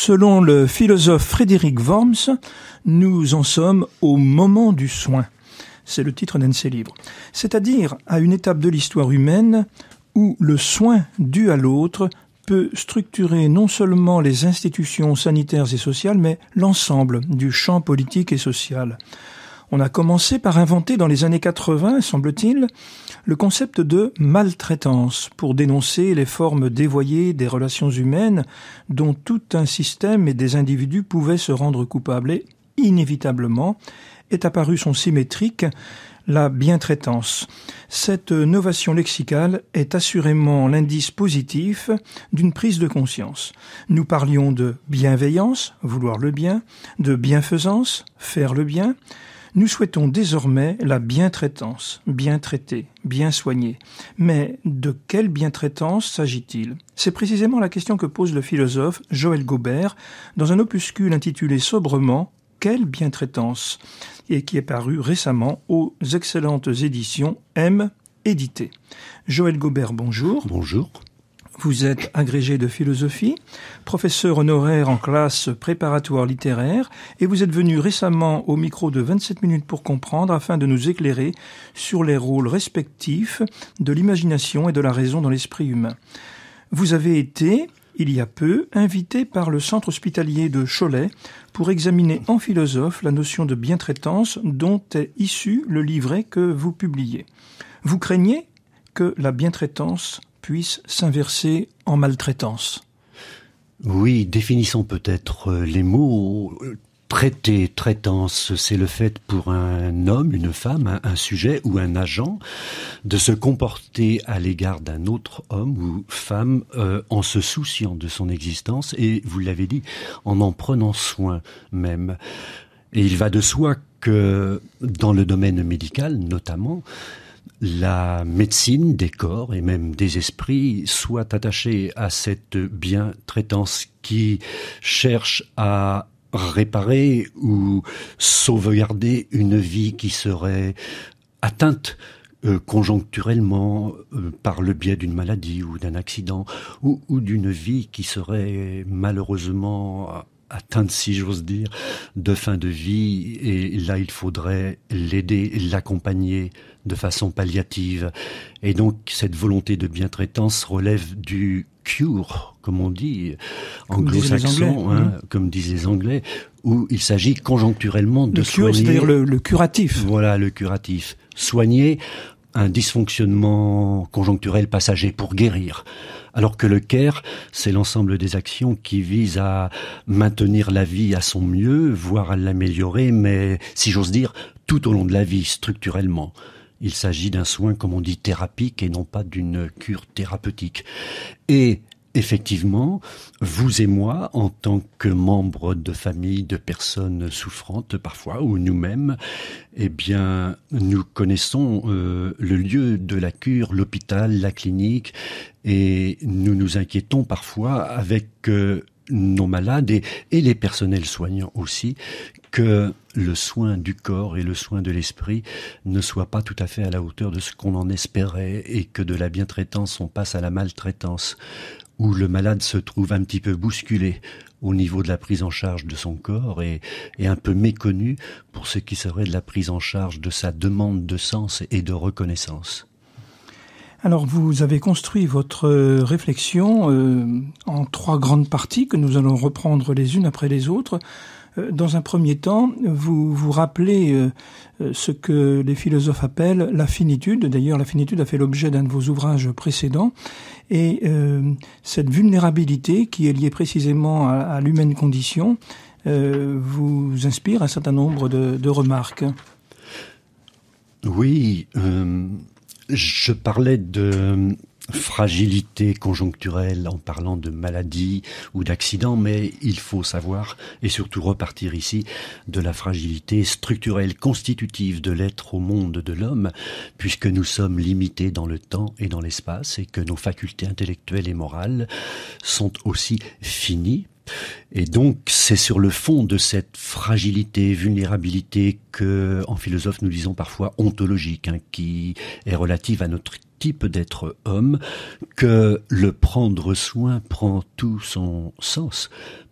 Selon le philosophe Frédéric Worms, nous en sommes au moment du soin. C'est le titre d'un de ses livres. C'est-à-dire à une étape de l'histoire humaine où le soin dû à l'autre peut structurer non seulement les institutions sanitaires et sociales, mais l'ensemble du champ politique et social. On a commencé par inventer dans les années 80, semble-t-il, le concept de maltraitance pour dénoncer les formes dévoyées des relations humaines dont tout un système et des individus pouvaient se rendre coupables. Et inévitablement est apparue son symétrique, la bientraitance. Cette novation lexicale est assurément l'indice positif d'une prise de conscience. Nous parlions de bienveillance, vouloir le bien, de bienfaisance, faire le bien. Nous souhaitons désormais la bientraitance, bien traiter, bien soigner. Mais de quelle bientraitance s'agit-il ? C'est précisément la question que pose le philosophe Joël Gaubert dans un opuscule intitulé sobrement « Quelle bientraitance ?» et qui est paru récemment aux excellentes éditions M éditées. Joël Gaubert, bonjour. Bonjour. Vous êtes agrégé de philosophie, professeur honoraire en classe préparatoire littéraire et vous êtes venu récemment au micro de 27 minutes pour comprendre afin de nous éclairer sur les rôles respectifs de l'imagination et de la raison dans l'esprit humain. Vous avez été, il y a peu, invité par le centre hospitalier de Cholet pour examiner en philosophe la notion de bientraitance dont est issu le livret que vous publiez. Vous craignez que la bientraitance puisse s'inverser en maltraitance. Oui, définissons peut-être les mots. Traiter, traitance, c'est le fait pour un homme, une femme, un sujet ou un agent de se comporter à l'égard d'un autre homme ou femme en se souciant de son existence et, vous l'avez dit, en prenant soin même. Et il va de soi que dans le domaine médical notamment, la médecine des corps et même des esprits soit attachée à cette bientraitance qui cherche à réparer ou sauvegarder une vie qui serait atteinte conjoncturellement par le biais d'une maladie ou d'un accident ou d'une vie qui serait malheureusement atteinte, si j'ose dire, de fin de vie, et là il faudrait l'aider, l'accompagner de façon palliative. Et donc cette volonté de bientraitance relève du cure, comme on dit, anglo-saxon, comme disent les Anglais, où il s'agit conjoncturellement de soigner. C'est-à-dire le curatif. Voilà, le curatif. Soigner un dysfonctionnement conjoncturel passager pour guérir. Alors que le care, c'est l'ensemble des actions qui visent à maintenir la vie à son mieux, voire à l'améliorer, mais, si j'ose dire, tout au long de la vie, structurellement. Il s'agit d'un soin, comme on dit, thérapique et non pas d'une cure thérapeutique. Et effectivement, vous et moi, en tant que membres de famille de personnes souffrantes parfois, ou nous-mêmes, eh bien, nous connaissons le lieu de la cure, l'hôpital, la clinique, et nous nous inquiétons parfois avec nos malades et les personnels soignants aussi, que le soin du corps et le soin de l'esprit ne soient pas tout à fait à la hauteur de ce qu'on en espérait et que de la bientraitance on passe à la maltraitance, où le malade se trouve un petit peu bousculé au niveau de la prise en charge de son corps et un peu méconnu pour ce qui serait de la prise en charge de sa demande de sens et de reconnaissance. Alors, vous avez construit votre réflexion en 3 grandes parties que nous allons reprendre les unes après les autres. Dans un premier temps, vous rappelez ce que les philosophes appellent la finitude. D'ailleurs, la finitude a fait l'objet d'un de vos ouvrages précédents. Et cette vulnérabilité qui est liée précisément à l'humaine condition vous inspire un certain nombre de remarques. Oui, je parlais de fragilité conjoncturelle en parlant de maladie ou d'accident, mais il faut savoir et surtout repartir ici de la fragilité structurelle constitutive de l'être au monde de l'homme, puisque nous sommes limités dans le temps et dans l'espace et que nos facultés intellectuelles et morales sont aussi finies. Et donc, c'est sur le fond de cette fragilité, vulnérabilité que, en philosophe, nous disons parfois ontologique, qui est relative à notre type d'être homme, que le prendre soin prend tout son sens.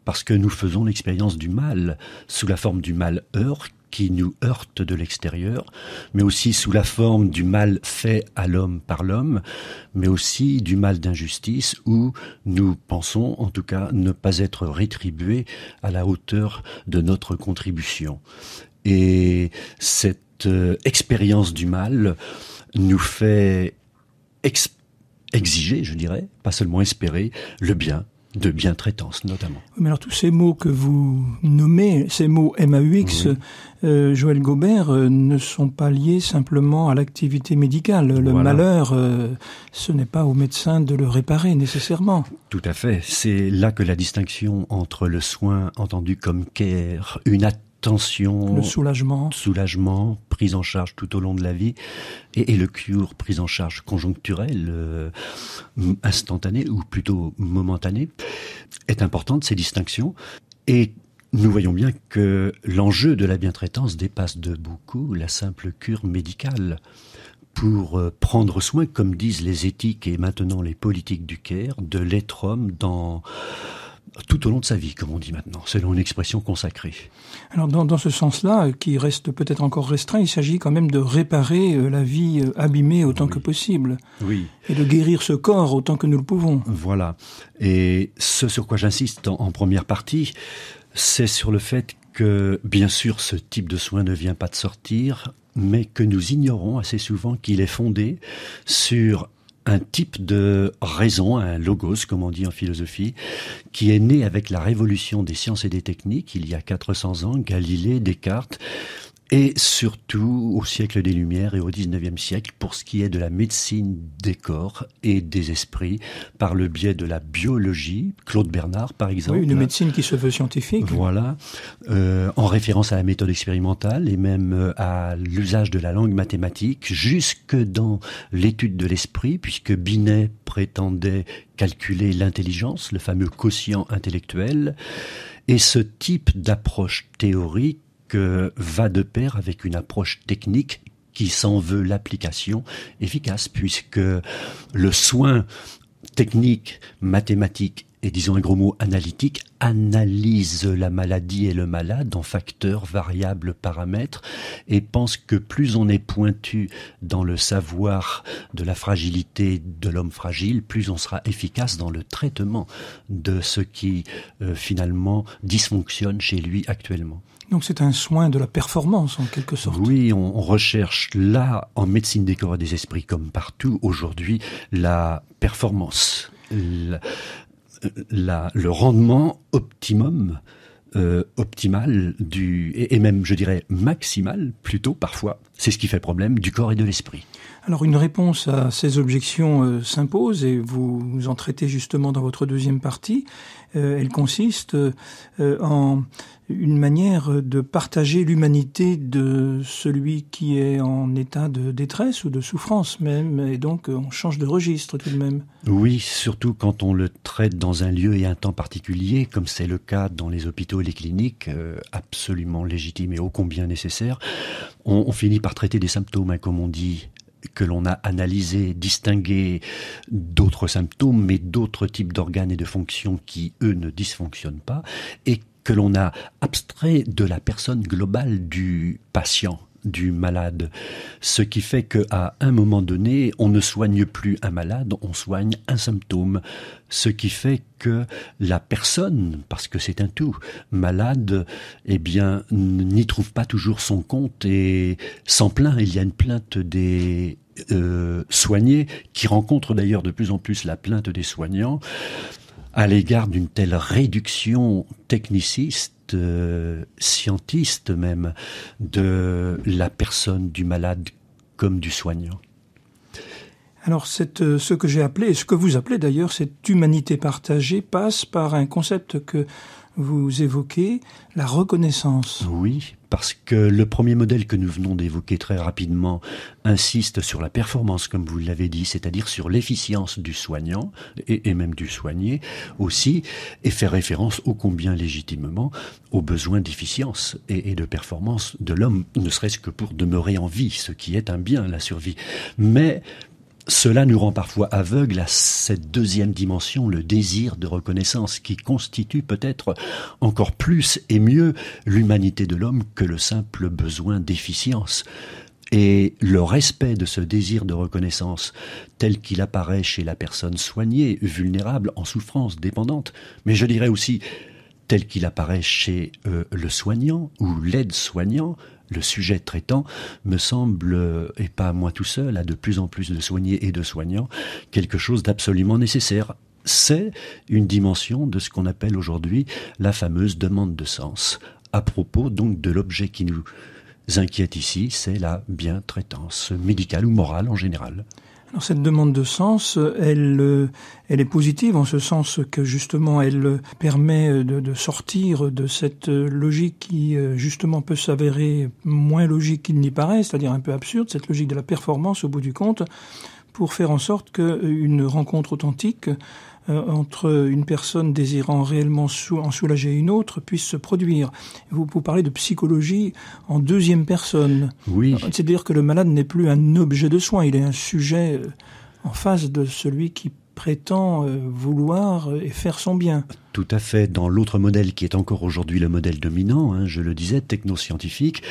parce que nous faisons l'expérience du mal, sous la forme du malheur qui nous heurte de l'extérieur, mais aussi sous la forme du mal fait à l'homme par l'homme, mais aussi du mal d'injustice où nous pensons, en tout cas, ne pas être rétribués à la hauteur de notre contribution. Et cette expérience du mal nous fait exiger, je dirais, pas seulement espérer, le bien, de bientraitance notamment. Mais alors tous ces mots que vous nommez, ces mots MAUX, oui. Joël Gaubert, ne sont pas liés simplement à l'activité médicale. Le malheur, ce n'est pas au médecin de le réparer nécessairement. Tout à fait. C'est là que la distinction entre le soin entendu comme care, une attention, le soulagement, prise en charge tout au long de la vie, et le cure, prise en charge conjoncturelle, instantanée ou plutôt momentanée, est importante, ces distinctions. Et nous voyons bien que l'enjeu de la bientraitance dépasse de beaucoup la simple cure médicale. Pour prendre soin, comme disent les éthiques et maintenant les politiques du care, de l'être homme tout au long de sa vie, comme on dit maintenant, selon une expression consacrée. Alors dans ce sens-là, qui reste peut-être encore restreint, il s'agit quand même de réparer la vie abîmée autant que possible. Oui. Et de guérir ce corps autant que nous le pouvons. Voilà. Et ce sur quoi j'insiste en première partie, c'est sur le fait que, bien sûr, ce type de soin ne vient pas de sortir, mais que nous ignorons assez souvent qu'il est fondé sur un type de raison, un logos, comme on dit en philosophie, qui est né avec la révolution des sciences et des techniques, il y a 400 ans, Galilée, Descartes, et surtout au siècle des Lumières et au 19e siècle, pour ce qui est de la médecine des corps et des esprits, par le biais de la biologie, Claude Bernard par exemple. Oui, une médecine qui se veut scientifique. Voilà, en référence à la méthode expérimentale et même à l'usage de la langue mathématique, jusque dans l'étude de l'esprit, puisque Binet prétendait calculer l'intelligence, le fameux quotient intellectuel, et ce type d'approche théorique va de pair avec une approche technique qui s'en veut l'application efficace, puisque le soin technique, mathématique et disons un gros mot analytique analyse la maladie et le malade en facteurs, variables, paramètres et pense que plus on est pointu dans le savoir de la fragilité de l'homme fragile, plus on sera efficace dans le traitement de ce qui finalement dysfonctionne chez lui actuellement. Donc c'est un soin de la performance en quelque sorte. Oui, on recherche là, en médecine des corps et des esprits comme partout aujourd'hui, la performance, le rendement optimum, optimal et même je dirais maximal plutôt parfois, c'est ce qui fait problème du corps et de l'esprit. Alors une réponse à ces objections s'impose et vous en traitez justement dans votre deuxième partie. Elle consiste en une manière de partager l'humanité de celui qui est en état de détresse ou de souffrance même, et donc on change de registre tout de même. Oui, surtout quand on le traite dans un lieu et un temps particulier, comme c'est le cas dans les hôpitaux et les cliniques, absolument légitime et ô combien nécessaire, on finit par traiter des symptômes, comme on dit, que l'on a analysé, distingué d'autres symptômes, mais d'autres types d'organes et de fonctions qui, eux, ne dysfonctionnent pas, et que l'on a abstrait de la personne globale du patient, du malade. Ce qui fait qu'à un moment donné, on ne soigne plus un malade, on soigne un symptôme. Ce qui fait que la personne, parce que c'est un tout, malade, eh bien, n'y trouve pas toujours son compte et s'en plaint. Il y a une plainte des soignés qui rencontrent d'ailleurs de plus en plus la plainte des soignants à l'égard d'une telle réduction techniciste, scientiste même, de la personne du malade comme du soignant. Alors ce que j'ai appelé, et ce que vous appelez d'ailleurs, cette humanité partagée passe par un concept que vous évoquez, la reconnaissance. Oui, parce que le premier modèle que nous venons d'évoquer très rapidement insiste sur la performance, comme vous l'avez dit, c'est-à-dire sur l'efficience du soignant et même du soigné aussi, et fait référence ô combien légitimement aux besoins d'efficience et de performance de l'homme, ne serait-ce que pour demeurer en vie, ce qui est un bien, la survie. Mais cela nous rend parfois aveugles à cette deuxième dimension, le désir de reconnaissance, qui constitue peut-être encore plus et mieux l'humanité de l'homme que le simple besoin d'efficience. Et le respect de ce désir de reconnaissance, tel qu'il apparaît chez la personne soignée, vulnérable, en souffrance, dépendante, mais je dirais aussi tel qu'il apparaît chez le soignant ou l'aide-soignant, le sujet traitant, me semble, et pas moi tout seul, à de plus en plus de soignés et de soignants, quelque chose d'absolument nécessaire. C'est une dimension de ce qu'on appelle aujourd'hui la fameuse demande de sens. À propos donc de l'objet qui nous inquiète ici, c'est la bientraitance médicale ou morale en général. Alors cette demande de sens, elle est positive en ce sens que justement elle permet de sortir de cette logique qui justement peut s'avérer moins logique qu'il n'y paraît, c'est-à-dire un peu absurde, cette logique de la performance au bout du compte, pour faire en sorte qu'une rencontre authentique entre une personne désirant réellement en soulager une autre puisse se produire. Vous parlez de psychologie en deuxième personne. Oui. C'est-à-dire que le malade n'est plus un objet de soin, il est un sujet en face de celui qui prétend vouloir et faire son bien. Tout à fait. Dans l'autre modèle qui est encore aujourd'hui le modèle dominant, je le disais, technoscientifique,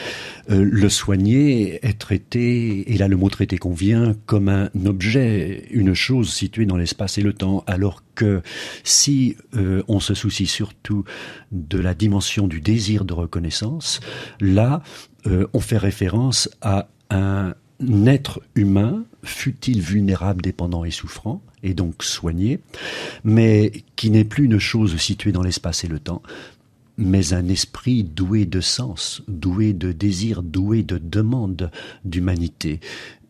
le soigné est traité, et là le mot traité convient, comme un objet, une chose située dans l'espace et le temps, alors que si on se soucie surtout de la dimension du désir de reconnaissance, là, on fait référence à un être humain, fût-il vulnérable, dépendant et souffrant, et donc soigné, mais qui n'est plus une chose située dans l'espace et le temps, mais un esprit doué de sens, doué de désir, doué de demande d'humanité.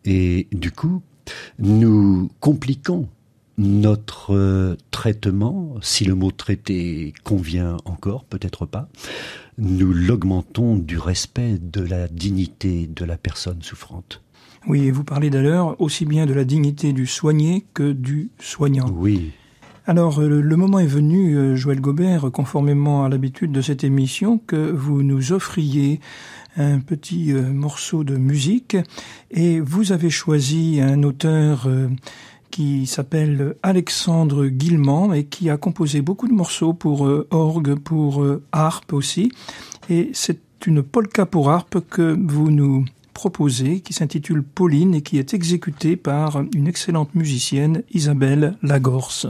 Et du coup, nous compliquons notre traitement, si le mot traiter convient encore, peut-être pas, nous l'augmentons du respect de la dignité de la personne souffrante. Oui, et vous parlez d'ailleurs aussi bien de la dignité du soigné que du soignant. Oui. Alors, le moment est venu, Joël Gobert, conformément à l'habitude de cette émission, que vous nous offriez un petit morceau de musique, et vous avez choisi un auteur qui s'appelle Alexandre Guilmant et qui a composé beaucoup de morceaux pour orgue, pour harpe aussi, et c'est une polka pour harpe que vous nous proposée, qui s'intitule Pauline et qui est exécutée par une excellente musicienne, Isabelle Lagorce.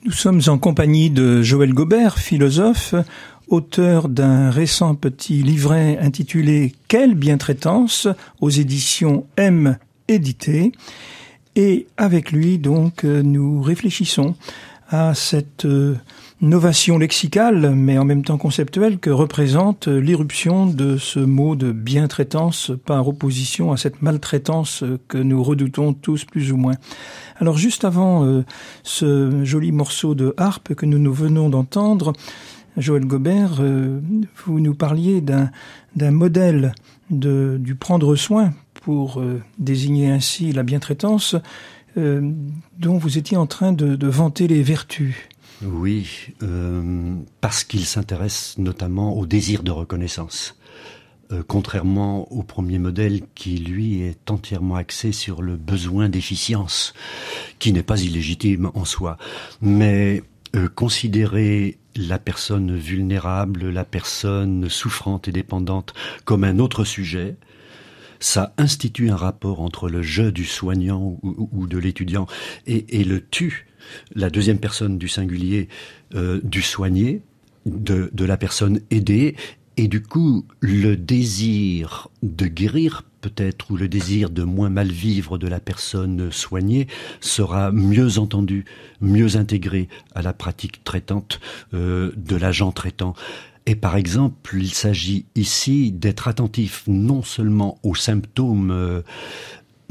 Nous sommes en compagnie de Joël Gobert, philosophe, auteur d'un récent petit livret intitulé « Quelle bientraitance ?» aux éditions M édité. Et avec lui, donc, nous réfléchissons à cette novation lexicale, mais en même temps conceptuelle, que représente l'irruption de ce mot de bientraitance par opposition à cette maltraitance que nous redoutons tous plus ou moins. Alors juste avant ce joli morceau de harpe que nous venons d'entendre, Joël Gobert, vous nous parliez d'un modèle du prendre soin pour désigner ainsi la bientraitance dont vous étiez en train de vanter les vertus. Oui, parce qu'il s'intéresse notamment au désir de reconnaissance. Contrairement au premier modèle qui, lui, est entièrement axé sur le besoin d'efficience, qui n'est pas illégitime en soi. Mais considérer la personne vulnérable, la personne souffrante et dépendante comme un autre sujet, ça institue un rapport entre le je du soignant ou de l'étudiant et le tu, la deuxième personne du singulier, du soigné, de la personne aidée. Et du coup, le désir de guérir peut-être, ou le désir de moins mal vivre de la personne soignée sera mieux entendu, mieux intégré à la pratique traitante de l'agent traitant. Et par exemple, il s'agit ici d'être attentif non seulement aux symptômes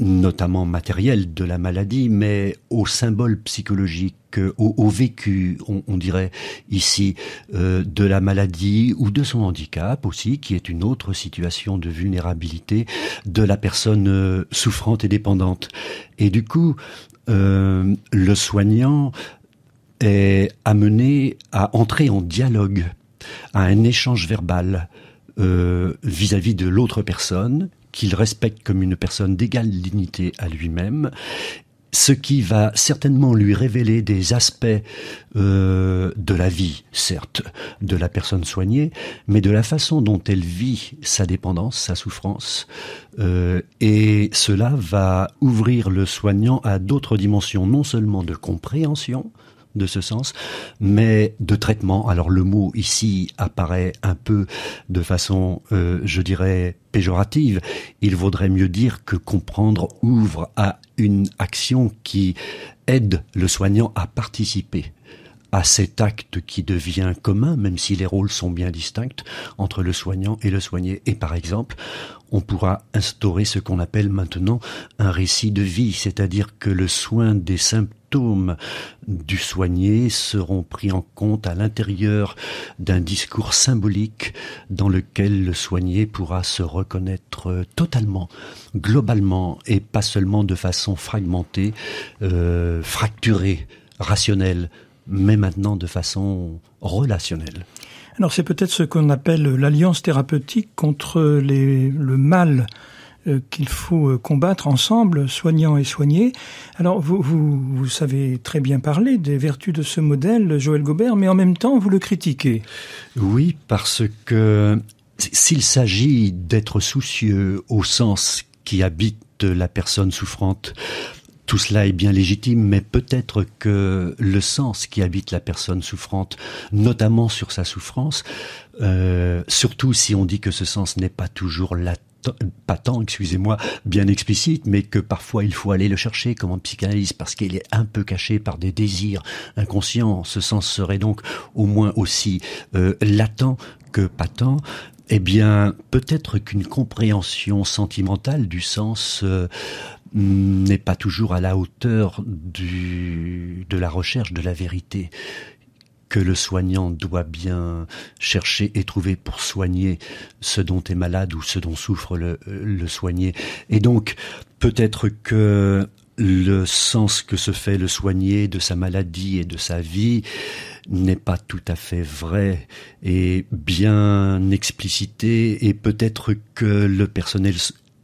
notamment matériels de la maladie, mais aux symboles psychologiques, au vécu, on dirait ici, de la maladie ou de son handicap aussi, qui est une autre situation de vulnérabilité de la personne souffrante et dépendante. Et du coup, le soignant est amené à entrer en dialogue, à un échange verbal vis-à-vis de l'autre personne, qu'il respecte comme une personne d'égale dignité à lui-même, ce qui va certainement lui révéler des aspects de la vie, certes, de la personne soignée, mais de la façon dont elle vit sa dépendance, sa souffrance, et cela va ouvrir le soignant à d'autres dimensions, non seulement de compréhension de ce sens, mais de traitement. Alors le mot ici apparaît un peu de façon, je dirais, péjorative. Il vaudrait mieux dire que comprendre ouvre à une action qui aide le soignant à participer à cet acte qui devient commun, même si les rôles sont bien distincts entre le soignant et le soigné. Et par exemple, on pourra instaurer ce qu'on appelle maintenant un récit de vie, c'est-à-dire que le soin des symptômes du soigné seront pris en compte à l'intérieur d'un discours symbolique dans lequel le soigné pourra se reconnaître totalement, globalement, et pas seulement de façon fragmentée, fracturée, rationnelle, mais maintenant de façon relationnelle. Alors c'est peut-être ce qu'on appelle l'alliance thérapeutique contre le mal qu'il faut combattre ensemble, soignants et soignés. Alors vous savez très bien parler des vertus de ce modèle, Joël Gobert, mais en même temps vous le critiquez. Oui, parce que s'il s'agit d'être soucieux au sens qui habite la personne souffrante, tout cela est bien légitime, mais peut-être que le sens qui habite la personne souffrante, notamment sur sa souffrance, surtout si on dit que ce sens n'est pas toujours patent, bien explicite, mais que parfois il faut aller le chercher comme en psychanalyse parce qu'il est un peu caché par des désirs inconscients. Ce sens serait donc au moins aussi latent que patent. Eh bien, peut-être qu'une compréhension sentimentale du sens n'est pas toujours à la hauteur de la recherche de la vérité que le soignant doit bien chercher et trouver pour soigner ce dont est malade ou ce dont souffre le soigné. Et donc, peut-être que le sens que se fait le soigné de sa maladie et de sa vie n'est pas tout à fait vrai et bien explicité, et peut-être que le personnel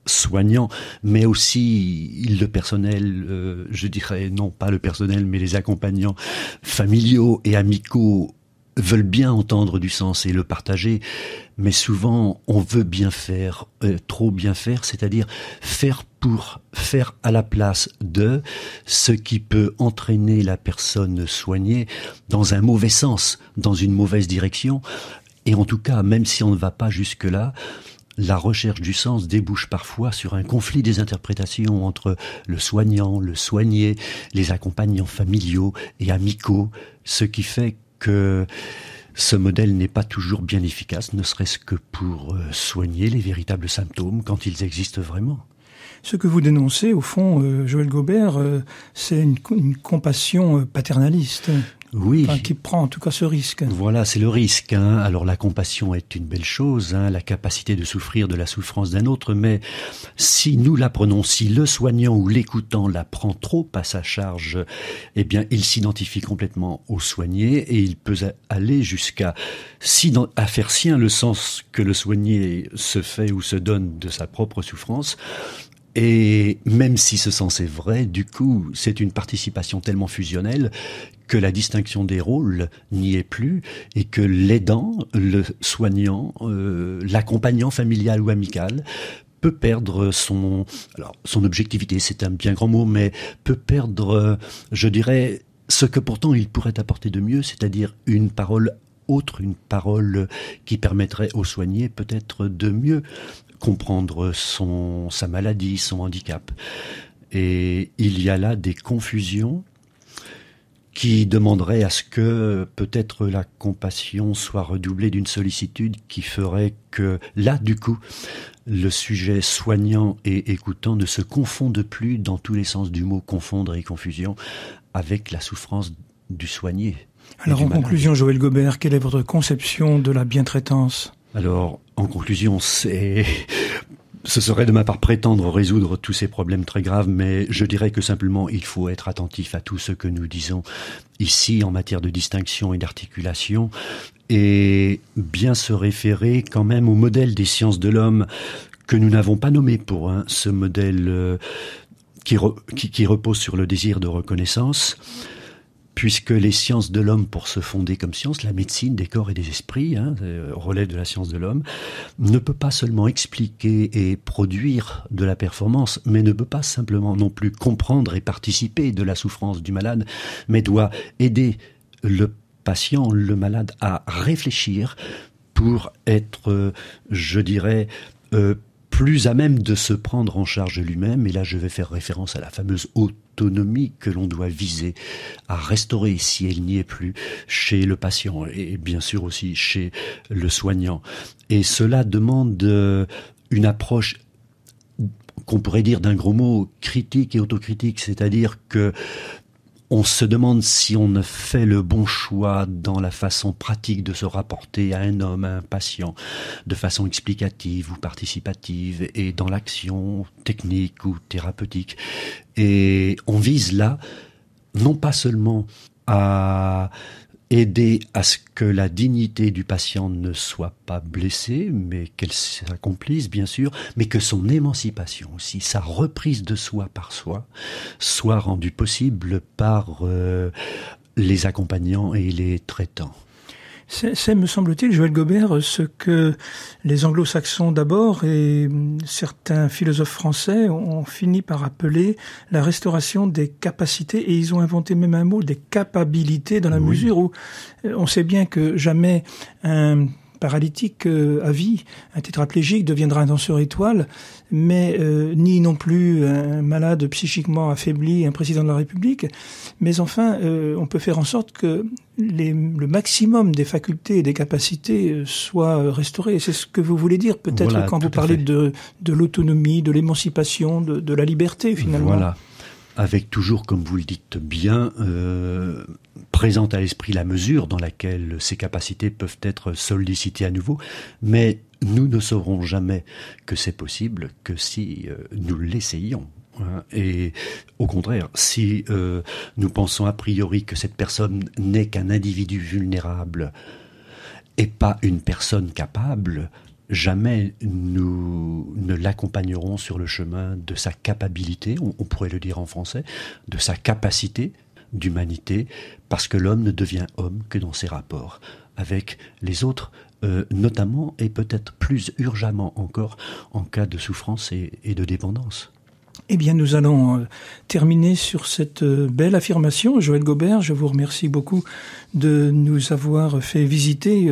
soignant, mais aussi le personnel, je dirais non pas le personnel, mais les accompagnants familiaux et amicaux veulent bien entendre du sens et le partager, mais souvent on veut bien faire, trop bien faire, c'est-à-dire faire pour faire à la place de, ce qui peut entraîner la personne soignée dans un mauvais sens, dans une mauvaise direction. Et en tout cas, même si on ne va pas jusque-là, la recherche du sens débouche parfois sur un conflit des interprétations entre le soignant, le soigné, les accompagnants familiaux et amicaux, ce qui fait que ce modèle n'est pas toujours bien efficace, ne serait-ce que pour soigner les véritables symptômes quand ils existent vraiment. Ce que vous dénoncez, au fond, Joël Gaubert, c'est une compassion paternaliste. Oui. Enfin, qui prend en tout cas ce risque. Voilà, c'est le risque. Alors la compassion est une belle chose, la capacité de souffrir de la souffrance d'un autre, mais si nous la prenons, si le soignant ou l'écoutant la prend trop à sa charge, eh bien il s'identifie complètement au soigné et il peut aller jusqu'à faire sien le sens que le soigné se fait ou se donne de sa propre souffrance. Et même si ce sens est vrai, du coup, c'est une participation tellement fusionnelle que la distinction des rôles n'y est plus et que l'aidant, le soignant, l'accompagnant familial ou amical peut perdre son objectivité, c'est un bien grand mot, mais peut perdre, je dirais, ce que pourtant il pourrait apporter de mieux, c'est-à-dire une parole autre, une parole qui permettrait au soigné peut-être de mieux comprendre sa maladie, son handicap. Et il y a là des confusions qui demanderaient à ce que peut-être la compassion soit redoublée d'une sollicitude qui ferait que là, du coup, le sujet soignant et écoutant ne se confondent plus dans tous les sens du mot confondre et confusion avec la souffrance du soigné. Alors en conclusion, Joël Gaubert, quelle est votre conception de la bientraitance ? Alors, en conclusion, ce serait de ma part prétendre résoudre tous ces problèmes très graves, mais je dirais que simplement il faut être attentif à tout ce que nous disons ici en matière de distinction et d'articulation et bien se référer quand même au modèle des sciences de l'homme que nous n'avons pas nommé pour ce modèle qui repose sur le désir de reconnaissance. Puisque les sciences de l'homme, pour se fonder comme science, la médecine des corps et des esprits, relève de la science de l'homme, ne peut pas seulement expliquer et produire de la performance, mais ne peut pas simplement non plus comprendre et participer de la souffrance du malade, mais doit aider le patient, le malade, à réfléchir pour être, je dirais, plus à même de se prendre en charge lui-même. Et là, je vais faire référence à la fameuse autonomie que l'on doit viser à restaurer, si elle n'y est plus, chez le patient et bien sûr aussi chez le soignant. Et cela demande une approche qu'on pourrait dire d'un gros mot critique et autocritique, c'est-à-dire que on se demande si on a fait le bon choix dans la façon pratique de se rapporter à un homme, à un patient, de façon explicative ou participative, et dans l'action technique ou thérapeutique. Et on vise là, non pas seulement à aider à ce que la dignité du patient ne soit pas blessée, mais qu'elle s'accomplisse bien sûr, mais que son émancipation aussi, sa reprise de soi par soi, soit rendue possible par les accompagnants et les traitants. C'est, me semble-t-il, Joël Gaubert, ce que les anglo-saxons d'abord et certains philosophes français ont fini par appeler la restauration des capacités, et ils ont inventé même un mot, des capabilités, dans la mesure où on sait bien que jamais un paralytique à vie, un tétraplégique deviendra un danseur étoile, mais ni non plus un malade psychiquement affaibli, un président de la République. Mais enfin, on peut faire en sorte que le maximum des facultés et des capacités soit restauré. C'est ce que vous voulez dire, peut-être, voilà, quand vous parlez de l'autonomie, de l'émancipation, de la liberté, finalement. Voilà. Avec toujours, comme vous le dites bien, présente à l'esprit la mesure dans laquelle ces capacités peuvent être sollicitées à nouveau, mais nous ne saurons jamais que c'est possible que si nous l'essayons. Et au contraire, si nous pensons a priori que cette personne n'est qu'un individu vulnérable et pas une personne capable, jamais nous ne l'accompagnerons sur le chemin de sa capacité, on pourrait le dire en français, de sa capacité d'humanité, parce que l'homme ne devient homme que dans ses rapports avec les autres, notamment et peut-être plus urgemment encore en cas de souffrance et de dépendance. Eh bien, nous allons terminer sur cette belle affirmation. Joël Gobert, je vous remercie beaucoup de nous avoir fait visiter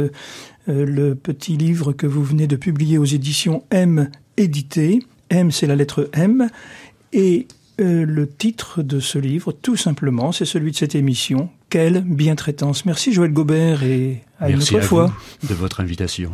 le petit livre que vous venez de publier aux éditions M édité. M, c'est la lettre M. Et le titre de ce livre, tout simplement, c'est celui de cette émission. Quelle bientraitance. Merci Joël Gobert et à une autre fois. Merci à vous de votre invitation.